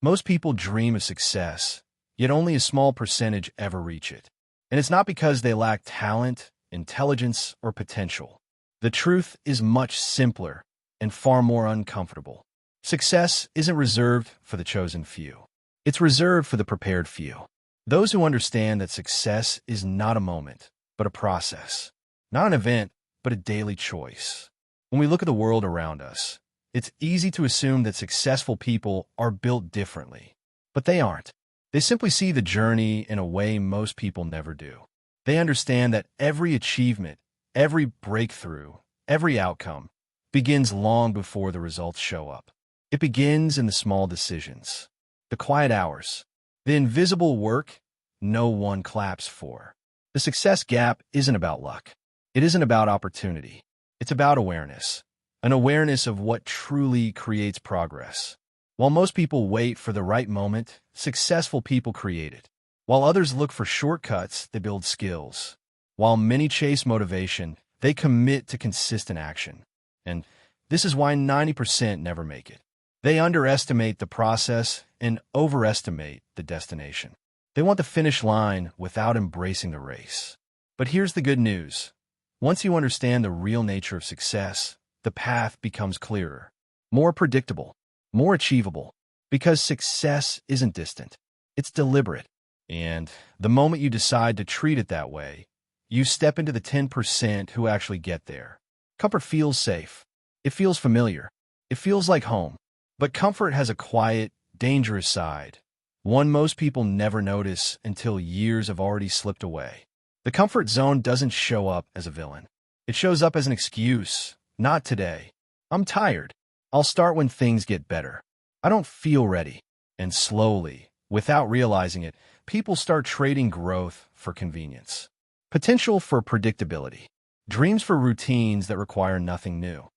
Most people dream of success, yet only a small percentage ever reach it. And it's not because they lack talent, intelligence, or potential. The truth is much simpler and far more uncomfortable. Success isn't reserved for the chosen few. It's reserved for the prepared few. Those who understand that success is not a moment, but a process. Not an event, but a daily choice. When we look at the world around us, it's easy to assume that successful people are built differently. But they aren't. They simply see the journey in a way most people never do. They understand that every achievement, every breakthrough, every outcome begins long before the results show up. It begins in the small decisions, the quiet hours, the invisible work no one claps for. The success gap isn't about luck. It isn't about opportunity. It's about awareness, an awareness of what truly creates progress. While most people wait for the right moment, successful people create it. While others look for shortcuts, they build skills. While many chase motivation, they commit to consistent action. And this is why 90% never make it. They underestimate the process and overestimate the destination. They want the finish line without embracing the race. But here's the good news. Once you understand the real nature of success, the path becomes clearer, more predictable, more achievable, because success isn't distant. It's deliberate. And the moment you decide to treat it that way, you step into the 10% who actually get there. Comfort feels safe. It feels familiar. It feels like home. But comfort has a quiet, dangerous side, one most people never notice until years have already slipped away. The comfort zone doesn't show up as a villain. It shows up as an excuse. Not today. I'm tired. I'll start when things get better. I don't feel ready. And slowly, without realizing it, people start trading growth for convenience, potential for predictability, dreams for routines that require nothing new.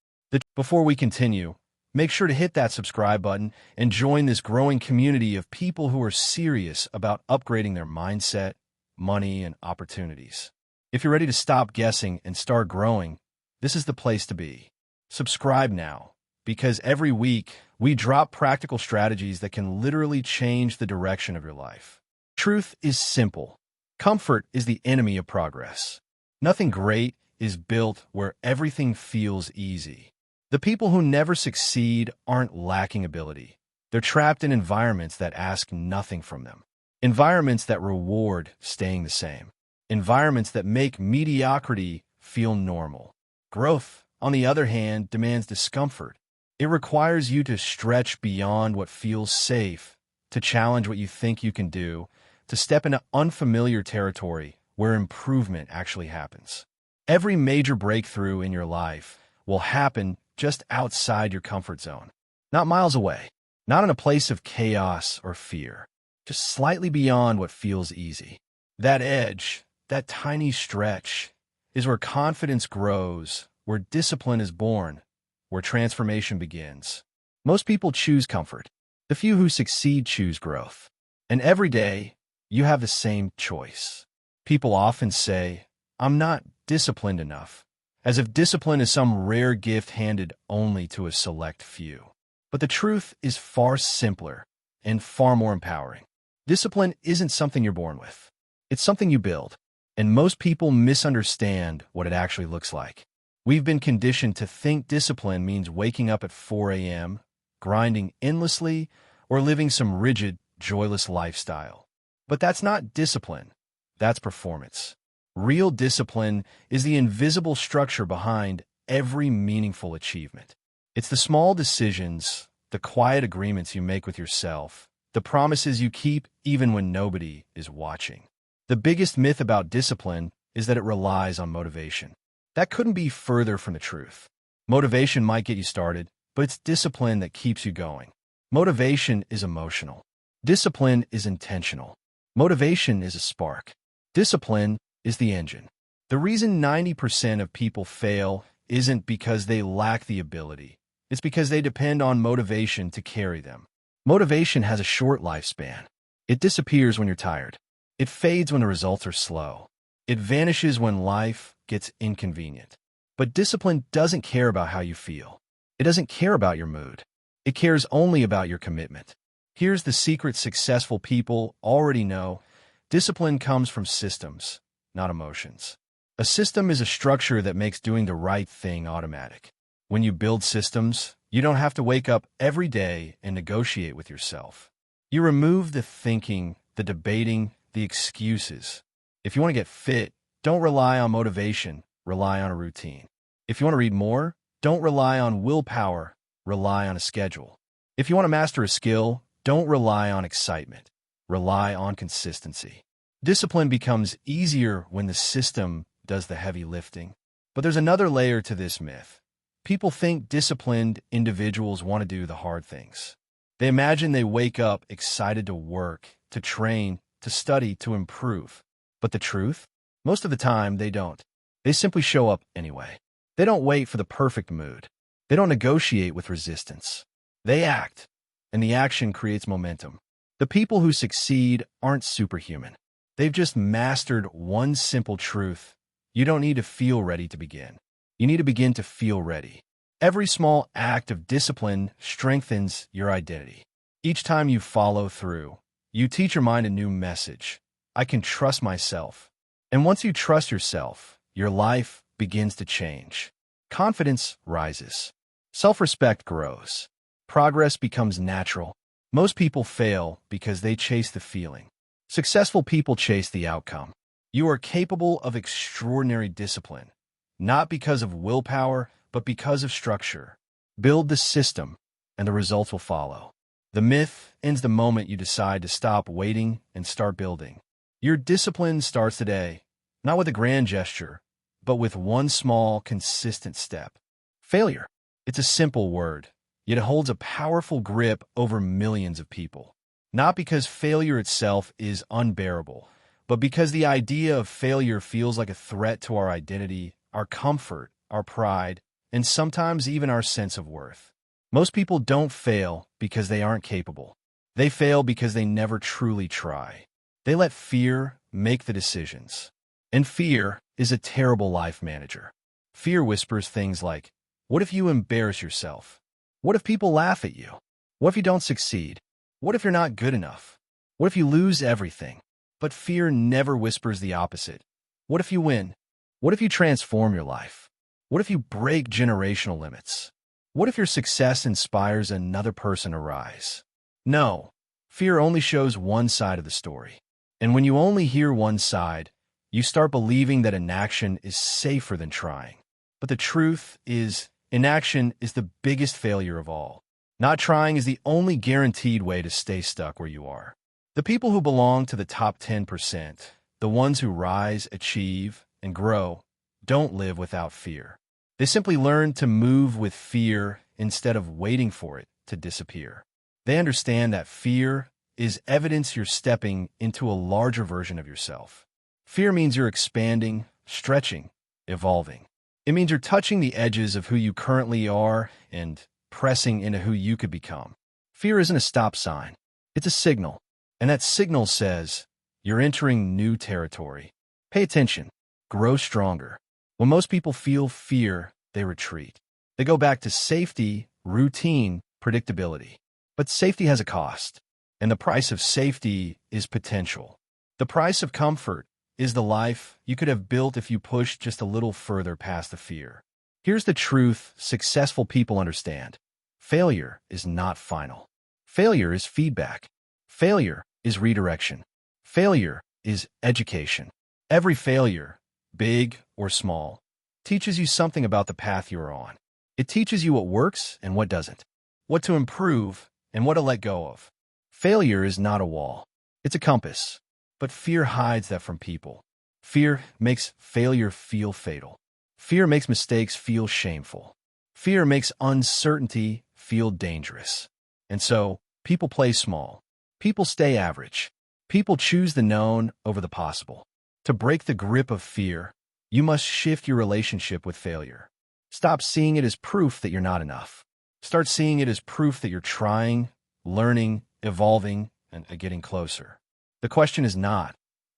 Before we continue, make sure to hit that subscribe button and join this growing community of people who are serious about upgrading their mindset, money, and opportunities. If you're ready to stop guessing and start growing, this is the place to be. Subscribe now, because every week we drop practical strategies that can literally change the direction of your life. Truth is simple. Comfort is the enemy of progress. Nothing great is built where everything feels easy. The people who never succeed aren't lacking ability. They're trapped in environments that ask nothing from them. Environments that reward staying the same. Environments that make mediocrity feel normal. Growth, on the other hand, demands discomfort. It requires you to stretch beyond what feels safe, to challenge what you think you can do, to step into unfamiliar territory where improvement actually happens. Every major breakthrough in your life will happen just outside your comfort zone, not miles away, not in a place of chaos or fear, just slightly beyond what feels easy. That edge, that tiny stretch, is where confidence grows, where discipline is born, where transformation begins. Most people choose comfort. The few who succeed choose growth. And every day, you have the same choice. People often say, "I'm not disciplined enough," as if discipline is some rare gift handed only to a select few. But the truth is far simpler and far more empowering. Discipline isn't something you're born with. It's something you build. And most people misunderstand what it actually looks like. We've been conditioned to think discipline means waking up at 4 a.m., grinding endlessly, or living some rigid, joyless lifestyle. But that's not discipline. That's performance. Real discipline is the invisible structure behind every meaningful achievement. It's the small decisions, the quiet agreements you make with yourself, the promises you keep even when nobody is watching. The biggest myth about discipline is that it relies on motivation. That couldn't be further from the truth. Motivation might get you started, but it's discipline that keeps you going. Motivation is emotional. Discipline is intentional. Motivation is a spark. Discipline is the engine. The reason 90% of people fail isn't because they lack the ability. It's because they depend on motivation to carry them. Motivation has a short lifespan. It disappears when you're tired. It fades when the results are slow. It vanishes when life gets inconvenient. But discipline doesn't care about how you feel. It doesn't care about your mood. It cares only about your commitment. Here's the secret successful people already know. Discipline comes from systems, not emotions. A system is a structure that makes doing the right thing automatic. When you build systems, you don't have to wake up every day and negotiate with yourself. You remove the thinking, the debating, the excuses. If you want to get fit, don't rely on motivation, rely on a routine. If you want to read more, don't rely on willpower, rely on a schedule. If you want to master a skill, don't rely on excitement, rely on consistency. Discipline becomes easier when the system does the heavy lifting. But there's another layer to this myth. People think disciplined individuals want to do the hard things. They imagine they wake up excited to work, to train, to study, to improve. But the truth? Most of the time, they don't. They simply show up anyway. They don't wait for the perfect mood. They don't negotiate with resistance. They act, and the action creates momentum. The people who succeed aren't superhuman. They've just mastered one simple truth. You don't need to feel ready to begin. You need to begin to feel ready. Every small act of discipline strengthens your identity. Each time you follow through, you teach your mind a new message. I can trust myself. And once you trust yourself, your life begins to change. Confidence rises. Self-respect grows. Progress becomes natural. Most people fail because they chase the feeling. Successful people chase the outcome. You are capable of extraordinary discipline, not because of willpower, but because of structure. Build the system, and the results will follow. The myth ends the moment you decide to stop waiting and start building. Your discipline starts today, not with a grand gesture, but with one small, consistent step. Failure. It's a simple word, yet it holds a powerful grip over millions of people. Not because failure itself is unbearable, but because the idea of failure feels like a threat to our identity, our comfort, our pride, and sometimes even our sense of worth. Most people don't fail because they aren't capable. They fail because they never truly try. They let fear make the decisions. And fear is a terrible life manager. Fear whispers things like, what if you embarrass yourself? What if people laugh at you? What if you don't succeed? What if you're not good enough? What if you lose everything? But fear never whispers the opposite. What if you win? What if you transform your life? What if you break generational limits? What if your success inspires another person to rise? No, fear only shows one side of the story. And when you only hear one side, you start believing that inaction is safer than trying. But the truth is, inaction is the biggest failure of all. Not trying is the only guaranteed way to stay stuck where you are. The people who belong to the top 10%, the ones who rise, achieve, and grow, don't live without fear. They simply learn to move with fear instead of waiting for it to disappear. They understand that fear is evidence you're stepping into a larger version of yourself. Fear means you're expanding, stretching, evolving. It means you're touching the edges of who you currently are and pressing into who you could become. Fear isn't a stop sign. It's a signal. And that signal says, you're entering new territory. Pay attention. Grow stronger. When most people feel fear, they retreat. They go back to safety, routine, predictability. But safety has a cost. And the price of safety is potential. The price of comfort is the life you could have built if you pushed just a little further past the fear. Here's the truth successful people understand. Failure is not final. Failure is feedback. Failure is redirection. Failure is education. Every failure, big or small, teaches you something about the path you're on. It teaches you what works and what doesn't, what to improve and what to let go of. Failure is not a wall. It's a compass. But fear hides that from people. Fear makes failure feel fatal. Fear makes mistakes feel shameful. Fear makes uncertainty feel dangerous. And so, people play small. People stay average. People choose the known over the possible. To break the grip of fear, you must shift your relationship with failure. Stop seeing it as proof that you're not enough. Start seeing it as proof that you're trying, learning, evolving, and getting closer. The question is not,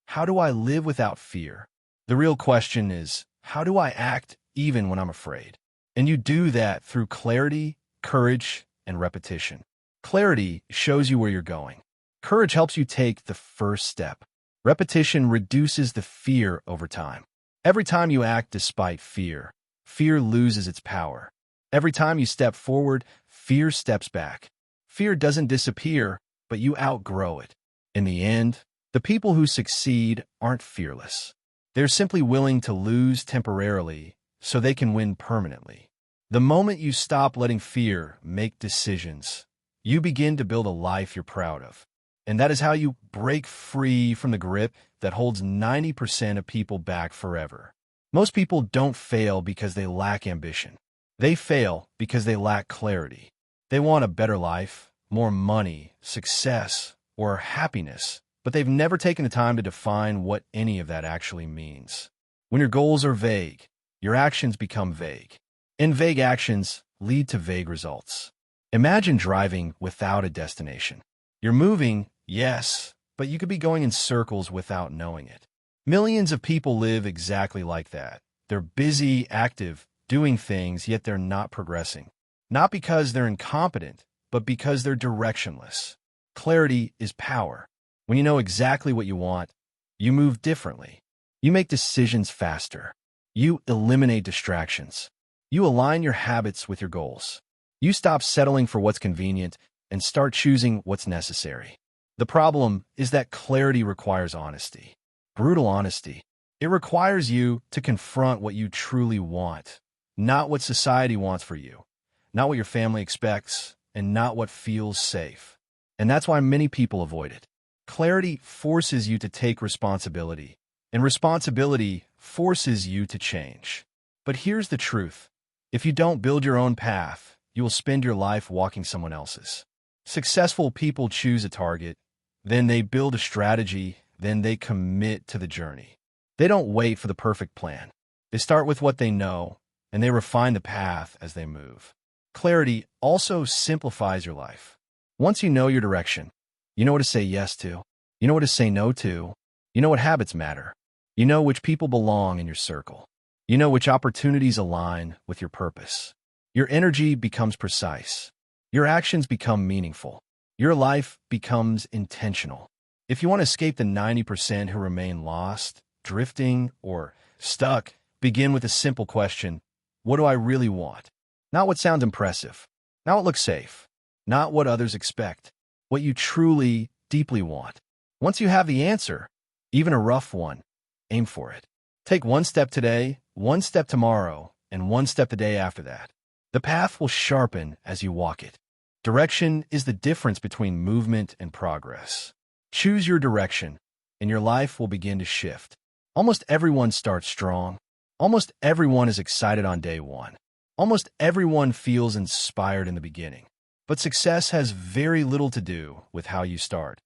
how do I live without fear? The real question is, how do I act even when I'm afraid? And you do that through clarity, courage, and repetition. Clarity shows you where you're going. Courage helps you take the first step. Repetition reduces the fear over time. Every time you act despite fear, fear loses its power. Every time you step forward, fear steps back. Fear doesn't disappear, but you outgrow it. In the end, the people who succeed aren't fearless. They're simply willing to lose temporarily so they can win permanently. The moment you stop letting fear make decisions, you begin to build a life you're proud of. And that is how you break free from the grip that holds 90% of people back forever. Most people don't fail because they lack ambition. They fail because they lack clarity. They want a better life, more money, success, or happiness, but they've never taken the time to define what any of that actually means. When your goals are vague, your actions become vague. And vague actions lead to vague results. Imagine driving without a destination. You're moving, yes, but you could be going in circles without knowing it. Millions of people live exactly like that. They're busy, active, doing things, yet they're not progressing. Not because they're incompetent, but because they're directionless. Clarity is power. When you know exactly what you want, you move differently. You make decisions faster. You eliminate distractions. You align your habits with your goals. You stop settling for what's convenient and start choosing what's necessary. The problem is that clarity requires honesty. Brutal honesty. It requires you to confront what you truly want, not what society wants for you, not what your family expects, and not what feels safe. And that's why many people avoid it. Clarity forces you to take responsibility, and responsibility forces you to change. But here's the truth. If you don't build your own path, you will spend your life walking someone else's. Successful people choose a target, then they build a strategy, then they commit to the journey. They don't wait for the perfect plan. They start with what they know, and they refine the path as they move. Clarity also simplifies your life. Once you know your direction, you know what to say yes to, you know what to say no to, you know what habits matter, you know which people belong in your circle, you know which opportunities align with your purpose. Your energy becomes precise. Your actions become meaningful. Your life becomes intentional. If you want to escape the 90% who remain lost, drifting, or stuck, begin with a simple question. What do I really want? Not what sounds impressive. Not what looks safe. Not what others expect. What you truly, deeply want. Once you have the answer, even a rough one, aim for it. Take one step today, one step tomorrow, and one step the day after that. The path will sharpen as you walk it. Direction is the difference between movement and progress. Choose your direction, and your life will begin to shift. Almost everyone starts strong. Almost everyone is excited on day one. Almost everyone feels inspired in the beginning. But success has very little to do with how you start.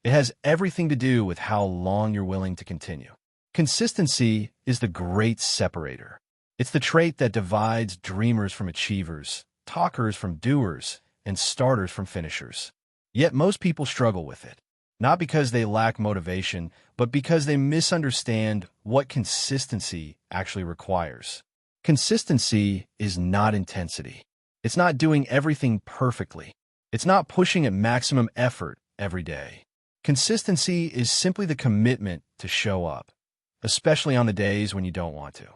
It has everything to do with how long you're willing to continue. Consistency is the great separator. It's the trait that divides dreamers from achievers, talkers from doers, and starters from finishers. Yet most people struggle with it, not because they lack motivation, but because they misunderstand what consistency actually requires. Consistency is not intensity. It's not doing everything perfectly. It's not pushing at maximum effort every day. Consistency is simply the commitment to show up, especially on the days when you don't want to.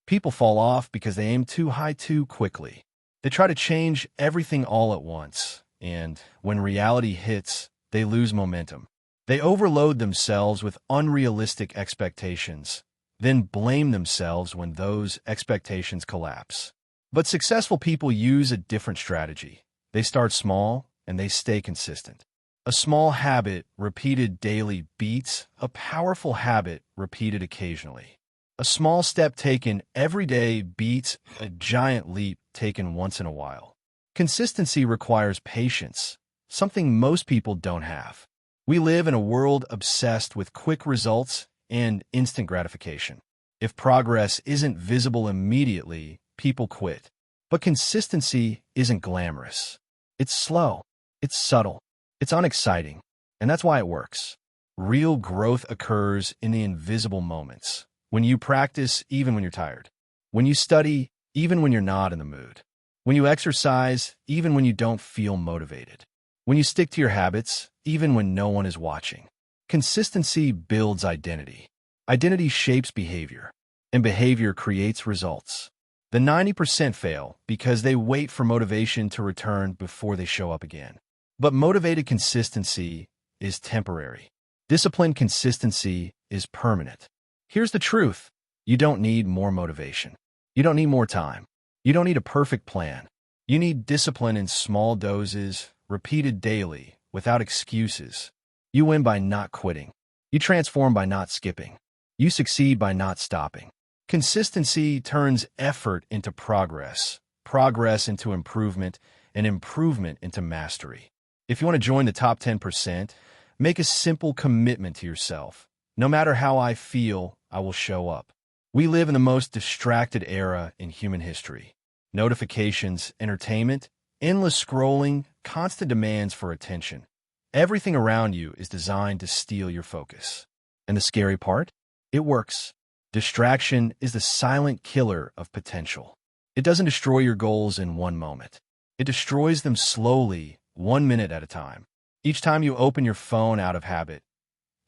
People fall off because they aim too high too quickly. They try to change everything all at once, and when reality hits, they lose momentum. They overload themselves with unrealistic expectations, then blame themselves when those expectations collapse. But successful people use a different strategy. They start small, and they stay consistent. A small habit repeated daily beats a powerful habit repeated occasionally. A small step taken every day beats a giant leap taken once in a while. Consistency requires patience, something most people don't have. We live in a world obsessed with quick results and instant gratification. If progress isn't visible immediately, people quit. But consistency isn't glamorous. It's slow, it's subtle, it's unexciting, and that's why it works. Real growth occurs in the invisible moments. When you practice, even when you're tired. When you study, even when you're not in the mood. When you exercise, even when you don't feel motivated. when you stick to your habits, even when no one is watching. Consistency builds identity. Identity shapes behavior, and behavior creates results. The 90% fail because they wait for motivation to return before they show up again. But motivated consistency is temporary. Disciplined consistency is permanent. Here's the truth. You don't need more motivation. You don't need more time. You don't need a perfect plan. You need discipline in small doses, repeated daily, without excuses. You win by not quitting. You transform by not skipping. You succeed by not stopping. Consistency turns effort into progress, progress into improvement, and improvement into mastery. If you want to join the top 10%, make a simple commitment to yourself. No matter how I feel, I will show up. We live in the most distracted era in human history. Notifications, entertainment, endless scrolling, constant demands for attention. Everything around you is designed to steal your focus. And the scary part? It works. Distraction is the silent killer of potential. It doesn't destroy your goals in one moment. It destroys them slowly, 1 minute at a time. Each time you open your phone out of habit,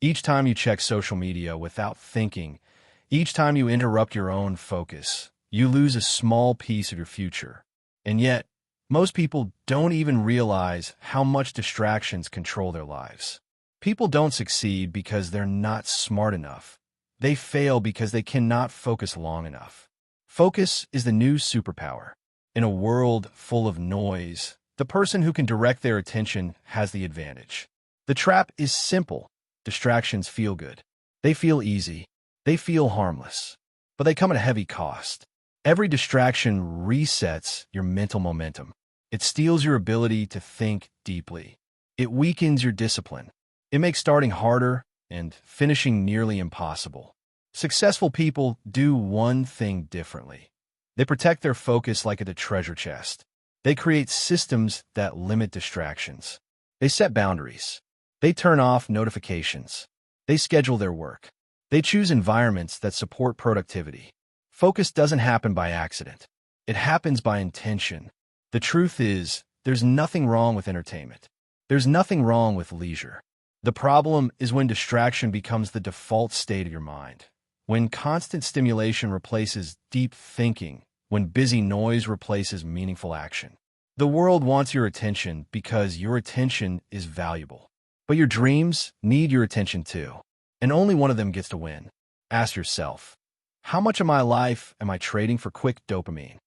each time you check social media without thinking, each time you interrupt your own focus, you lose a small piece of your future. And yet, most people don't even realize how much distractions control their lives. People don't succeed because they're not smart enough. They fail because they cannot focus long enough. Focus is the new superpower. In a world full of noise, the person who can direct their attention has the advantage. The trap is simple. Distractions feel good. They feel easy. They feel harmless. But they come at a heavy cost. Every distraction resets your mental momentum. It steals your ability to think deeply. It weakens your discipline. It makes starting harder and finishing nearly impossible. Successful people do one thing differently. They protect their focus like at a treasure chest. They create systems that limit distractions. They set boundaries. They turn off notifications. They schedule their work. They choose environments that support productivity. Focus doesn't happen by accident. It happens by intention. The truth is, there's nothing wrong with entertainment. There's nothing wrong with leisure. The problem is when distraction becomes the default state of your mind. When constant stimulation replaces deep thinking. When busy noise replaces meaningful action. The world wants your attention because your attention is valuable. But your dreams need your attention too. And only one of them gets to win. Ask yourself, how much of my life am I trading for quick dopamine?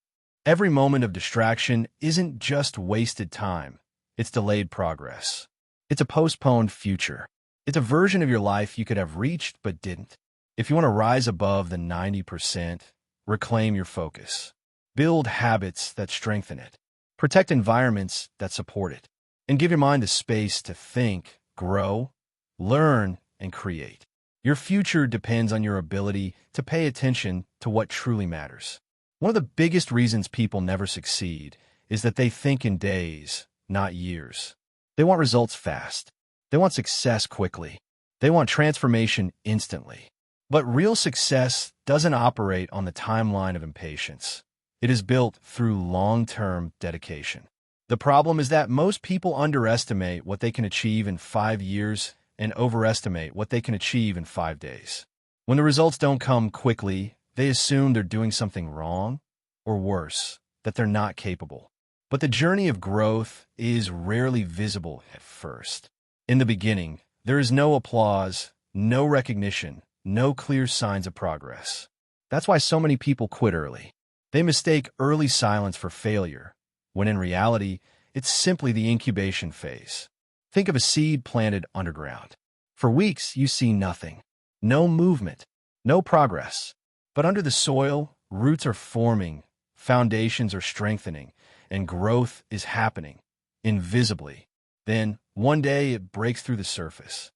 Every moment of distraction isn't just wasted time. It's delayed progress. It's a postponed future. It's a version of your life you could have reached but didn't. If you want to rise above the 90%, reclaim your focus. Build habits that strengthen it. Protect environments that support it. And give your mind the space to think, grow, learn, and create. Your future depends on your ability to pay attention to what truly matters. One of the biggest reasons people never succeed is that they think in days, not years. They want results fast. They want success quickly. They want transformation instantly. But real success doesn't operate on the timeline of impatience. It is built through long-term dedication. The problem is that most people underestimate what they can achieve in 5 years and overestimate what they can achieve in 5 days. When the results don't come quickly, they assume they're doing something wrong, or worse, that they're not capable. But the journey of growth is rarely visible at first. In the beginning, there is no applause, no recognition, no clear signs of progress. That's why so many people quit early. They mistake early silence for failure, when in reality, it's simply the incubation phase. Think of a seed planted underground. For weeks, you see nothing. No movement, no progress. But under the soil, roots are forming, foundations are strengthening, and growth is happening, invisibly. Then, one day, it breaks through the surface.